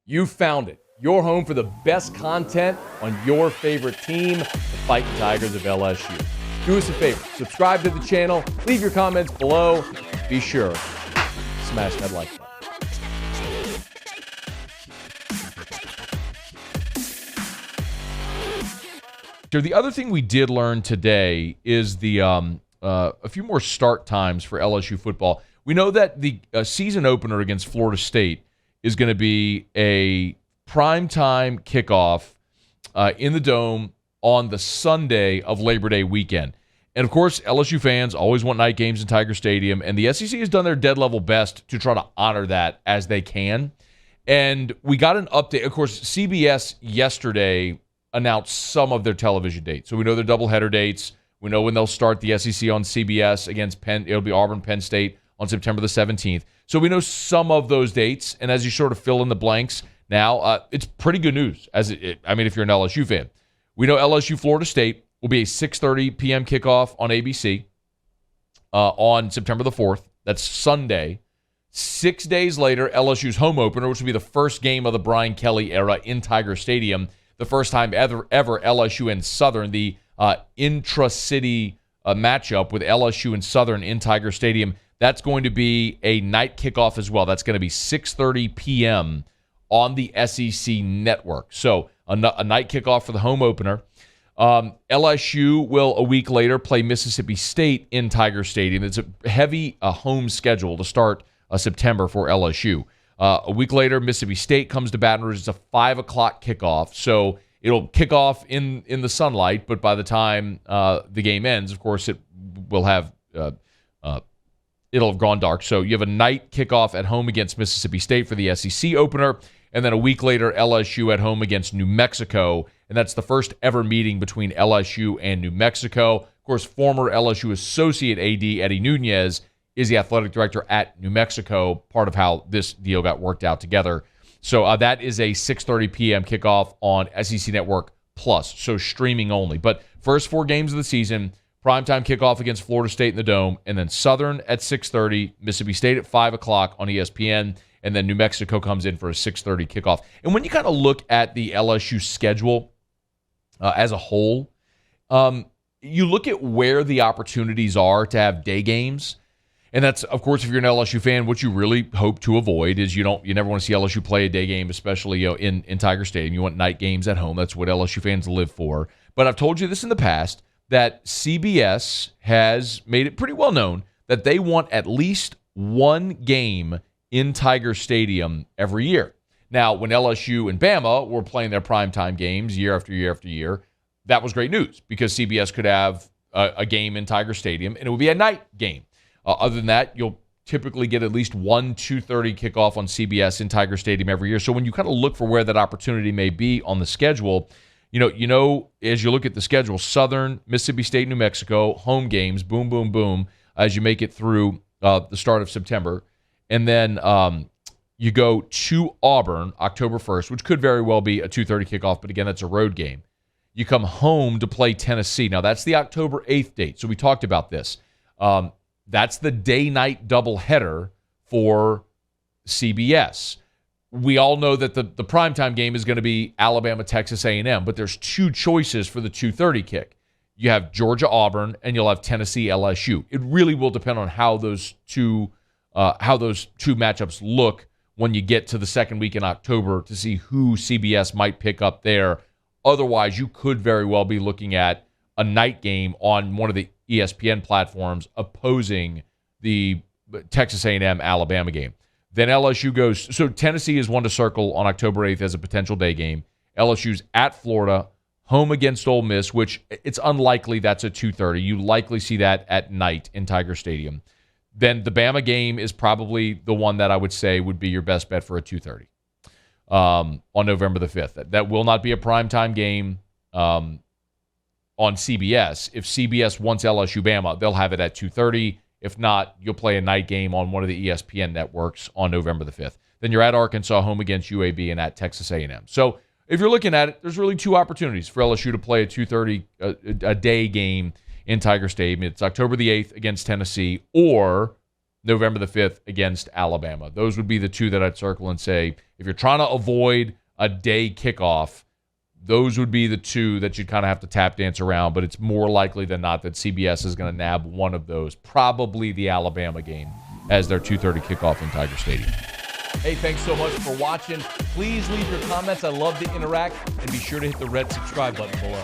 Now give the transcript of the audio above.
You found it. Your home for the best content on your favorite team, the Fighting Tigers of LSU. Do us a favor. Subscribe to the channel. Leave your comments below. Be sure to smash that like button. The other thing we did learn today is the a few more start times for LSU football. We know that the season opener against Florida State is going to be a primetime kickoff in the Dome on the Sunday of Labor Day weekend. And, of course, LSU fans always want night games in Tiger Stadium, and the SEC has done their dead-level best to try to honor that as they can. And we got an update. Of course, CBS yesterday announced some of their television dates. So we know their doubleheader dates. We know when they'll start the SEC on CBS against Penn. It'll be Auburn, Penn State on September the 17th. So we know some of those dates, and as you sort of fill in the blanks now, it's pretty good news. If you're an LSU fan. We know LSU Florida State will be a 6:30 p.m. kickoff on ABC on September the 4th. That's Sunday. 6 days later, LSU's home opener, which will be the first game of the Brian Kelly era in Tiger Stadium, the first time ever LSU and Southern, the intra-city matchup with LSU and Southern in Tiger Stadium. That's going to be a night kickoff as well. That's going to be 6:30 p.m. on the SEC network. So a night kickoff for the home opener. LSU will, a week later, play Mississippi State in Tiger Stadium. It's a heavy home schedule to start September for LSU. A week later, Mississippi State comes to Baton Rouge. It's a 5 o'clock kickoff. So it'll kick off in the sunlight, but by the time the game ends, of course, it will have it'll have gone dark. So you have a night kickoff at home against Mississippi State for the SEC opener, and then a week later, LSU at home against New Mexico, and that's the first ever meeting between LSU and New Mexico. Of course, former LSU associate AD Eddie Nunez is the athletic director at New Mexico, part of how this deal got worked out together. So that is a 6:30 p.m. kickoff on SEC Network Plus, so streaming only. But first 4 games of the season, primetime kickoff against Florida State in the Dome, and then Southern at 6:30, Mississippi State at 5 o'clock on ESPN, and then New Mexico comes in for a 6:30 kickoff. And when you kind of look at the LSU schedule as a whole, you look at where the opportunities are to have day games. And that's, of course, if you're an LSU fan, what you really hope to avoid is you never want to see LSU play a day game, especially in Tiger Stadium. You want night games at home. That's what LSU fans live for. But I've told you this in the past, that CBS has made it pretty well known that they want at least one game in Tiger Stadium every year. Now, when LSU and Bama were playing their primetime games year after year after year, that was great news because CBS could have a game in Tiger Stadium, and it would be a night game. Other than that, you'll typically get at least one 2:30 kickoff on CBS in Tiger Stadium every year. So when you kind of look for where that opportunity may be on the schedule, you know, as you look at the schedule, Southern, Mississippi State, New Mexico, home games, boom, boom, boom, as you make it through the start of September. And then you go to Auburn, October 1st, which could very well be a 2:30 kickoff, but again, that's a road game. You come home to play Tennessee. Now, that's the October 8th date, so we talked about this. That's the day-night doubleheader for CBS. We all know that the primetime game is going to be Alabama, Texas A&M, but there's 2 choices for the 2:30 kick. You have Georgia, Auburn, and you'll have Tennessee, LSU. It really will depend on how those two matchups look when you get to the second week in October to see who CBS might pick up there. Otherwise, you could very well be looking at a night game on one of the ESPN platforms opposing the Texas A&M Alabama game. Then LSU goes, so Tennessee is one to circle on October 8th as a potential day game. LSU's at Florida, home against Ole Miss, which it's unlikely that's a 2:30. You likely see that at night in Tiger Stadium. Then the Bama game is probably the one that I would say would be your best bet for a 2:30 on November the 5th. That will not be a primetime game on CBS. If CBS wants LSU Bama, they'll have it at 2:30. If not, you'll play a night game on one of the ESPN networks on November the 5th. Then you're at Arkansas, home against UAB, and at Texas A&M. So if you're looking at it, there's really 2 opportunities for LSU to play a 2:30 a day game in Tiger Stadium. It's October the 8th against Tennessee, or November the 5th against Alabama. Those would be the two that I'd circle and say, if you're trying to avoid a day kickoff, those would be the two that you'd kind of have to tap dance around, but it's more likely than not that CBS is going to nab one of those, probably the Alabama game, as their 2:30 kickoff in Tiger Stadium. Hey, thanks so much for watching. Please leave your comments. I love to interact, and be sure to hit the red subscribe button below.